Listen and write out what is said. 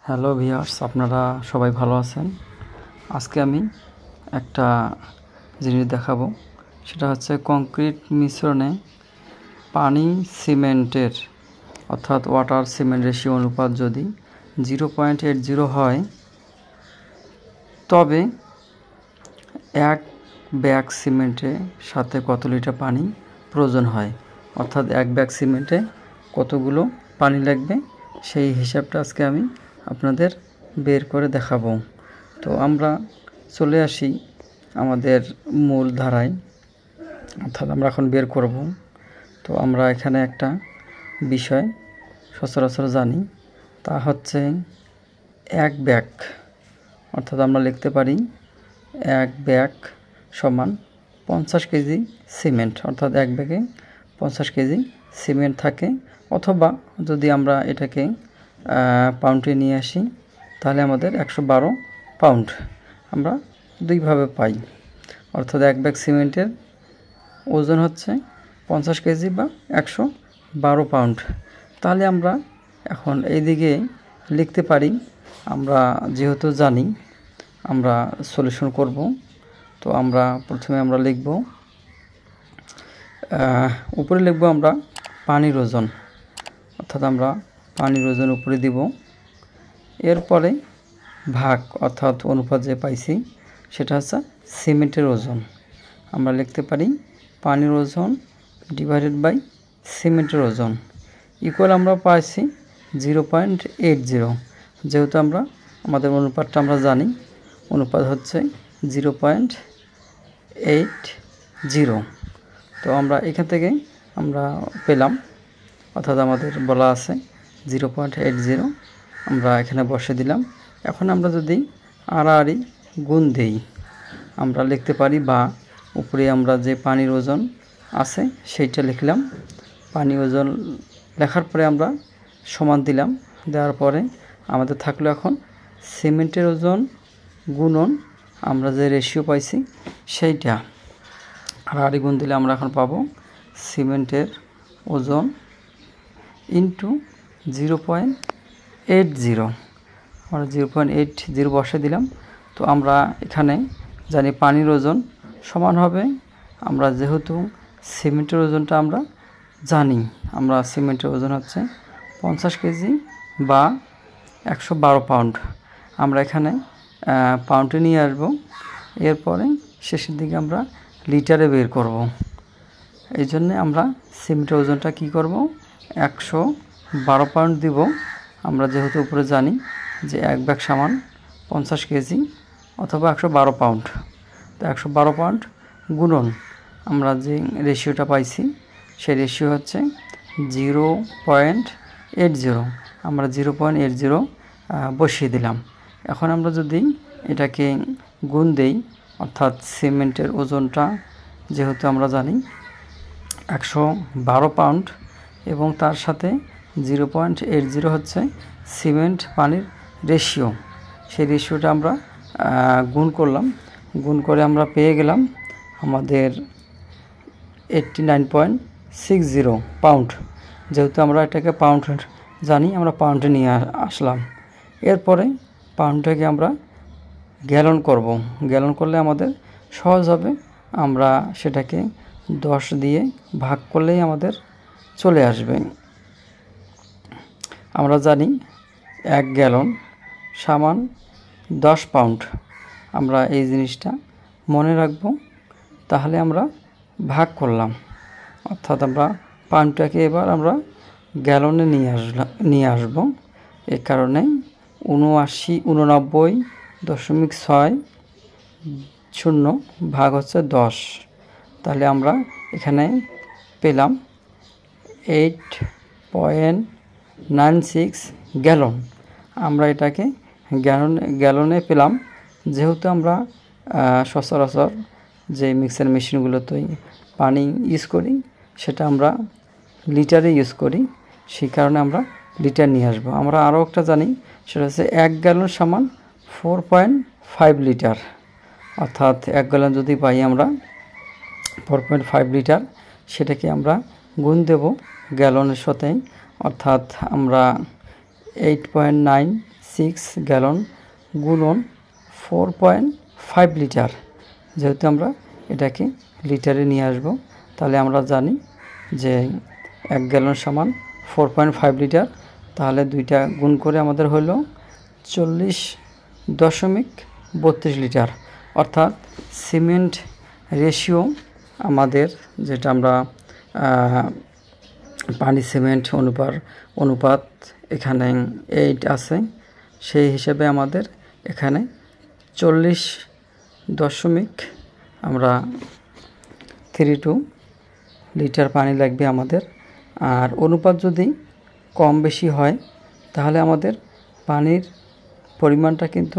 Hello viewers, আপনারা সবাই ভালো আছেন। আজকে আমি একটা জিনিস দেখাবো, সেটা হচ্ছে কংক্রিট মিশ্রণে পানি সিমেন্টের অর্থাৎ ওয়াটার সিমেন্ট রেশিও অনুপাত যদি 0.80 হয়, তবে এক ব্যাগ সিমেন্টের সাথে কত লিটার পানি প্রয়োজন হয়, অর্থাৎ এক ব্যাগ সিমেন্টে কতগুলো পানি লাগবে সেই হিসাবটা আজকে আমি আপনাদের বের করে দেখাবো। তো আমরা চলে আসি আমাদের মূল ধারায়, অর্থাৎ আমরা এখন বের করব। তো আমরা এখানে একটা বিষয় সচরাচর জানি, তা হচ্ছে এক ব্যাগ, অর্থাৎ আমরা লিখতে পারি এক ব্যাগ সমান 50 কেজি সিমেন্ট, অর্থাৎ এক ব্যাগে 50 কেজি সিমেন্ট থাকে। অথবা যদি আমরা এটাকে পাউন্ডে নিয়ে আসি, তাহলে আমাদের 112 পাউন্ড আমরা দুইভাবে পাই। অর্থাৎ এক ব্যাগ সিমেন্টের ওজন হচ্ছে 50 কেজি বা 112 পাউন্ড। তাহলে আমরা এখন এইদিকে লিখতে পারি, আমরা যেহেতু জানি আমরা সলিউশন করব। তো আমরা প্রথমে আমরা লিখব, উপরে লিখব আমরা পানির ওজন, অর্থাৎ আমরা পানির ওজন উপরে দিব। এরপরে ভাগ, অর্থাৎ অনুপাত যে পাইছি সেটা হচ্ছে সিমেন্টের ওজন। আমরা লিখতে পারি পানির ওজন ডিভাইডেড বাই সিমেন্টের ওজন ইকুয়াল আমরা পাইছি 0.80। যেহেতু আমরা আমাদের অনুপাতটা আমরা জানি, অনুপাত হচ্ছে 0.80। তো আমরা এখান থেকে আমরা পেলাম, অর্থাৎ আমাদের বলা আছে 0.80, আমরা এখানে বসে দিলাম। এখন আমরা যদি আড়াআড়ি গুণ দেই, আমরা লিখতে পারি, বা উপরে আমরা যে পানির ওজন আছে সেইটা লিখলাম। পানি ওজন লেখার পরে আমরা সমান দিলাম, দেওয়ার পরে আমাদের থাকলো এখন সিমেন্টের ওজন গুণন আমরা যে রেশিও পাইছি সেইটা। আড়াআড়ি গুণ দিলে আমরা এখন পাবো সিমেন্টের ওজন ইন্টু 0.80। আমরা 0.80 বসে দিলাম। তো আমরা এখানে জানি পানির ওজন সমান হবে, আমরা যেহেতু সিমেন্টের ওজনটা আমরা জানি, আমরা সিমেন্টের ওজন হচ্ছে 50 কেজি বা 112 পাউন্ড। আমরা এখানে পাউন্ডে নিয়ে আসব। এরপরে শেষের দিকে আমরা লিটারে বের করব। এই জন্যে আমরা সিমেন্টের ওজনটা কি করব, 112 পাউন্ড দিব। আমরা যেহেতু উপরে জানি যে এক ব্যাগ সমান 50 কেজি অথবা 112 পাউন্ড। তো 112 পাউন্ড গুণন আমরা যে রেশিওটা পাইছি সেই রেশিও হচ্ছে 0.80। আমরা 0.80 বসিয়ে দিলাম। এখন আমরা যদি এটাকে গুণ দেই, অর্থাৎ সিমেন্টের ওজনটা যেহেতু আমরা জানি 112 পাউন্ড এবং তার সাথে 0.80 হচ্ছে সিমেন্ট পানির রেশিও, সেই রেশিওটা আমরা গুণ করলাম। গুণ করে আমরা পেয়ে গেলাম আমাদের 89.60 পাউন্ড। যেহেতু আমরা এটাকে পাউন্ড জানি, আমরা পাউন্ডে নিয়ে আসলাম। এরপরে পাউন্ডটাকে আমরা গ্যালন করব। গ্যালন করলে আমাদের সহজ হবে, আমরা সেটাকে 10 দিয়ে ভাগ করলেই আমাদের চলে আসবে। আমরা জানি 1 গ্যালন সমান 10 পাউন্ড। আমরা এই জিনিসটা মনে রাখব। তাহলে আমরা ভাগ করলাম, অর্থাৎ আমরা পাউন্ডটাকে এবার আমরা গ্যালনে নিয়ে আসব। এ কারণে 89.60 ভাগ হচ্ছে 10। তাহলে আমরা এখানে পেলাম 8.96 গ্যালন। আমরা এটাকে গ্যালনে পেলাম। যেহেতু আমরা সচরাচর যে মিক্সার মেশিনগুলোতে পানি ইউজ করি সেটা আমরা লিটারে ইউজ করি, সেই কারণে আমরা লিটার নিয়ে আসবো। আমরা আরও একটা জানি, সেটা হচ্ছে 1 গ্যালন সমান 4.5 লিটার। অর্থাৎ 1 গ্যালন যদি পাই আমরা 4.5 লিটার, সেটাকে আমরা গুণ দেব গ্যালনের সাথে, অর্থাৎ আমরা 8.96 গ্যালন গুণন 4.5 লিটার। যেহেতু আমরা এটাকে লিটারে নিয়ে আসব, তাহলে আমরা জানি যে 1 গ্যালন সমান 4.5 লিটার। তাহলে দুইটা গুণ করে আমাদের হলো 40.32 লিটার। অর্থাৎ সিমেন্ট রেশিও আমাদের, যেটা আমরা পানি সিমেন্ট অনুপাত এখানে 8 আছে, সেই হিসেবে আমাদের এখানে 40.32 লিটার পানি লাগবে আমাদের। আর অনুপাত যদি কম বেশি হয় তাহলে আমাদের পানির পরিমাণটা কিন্তু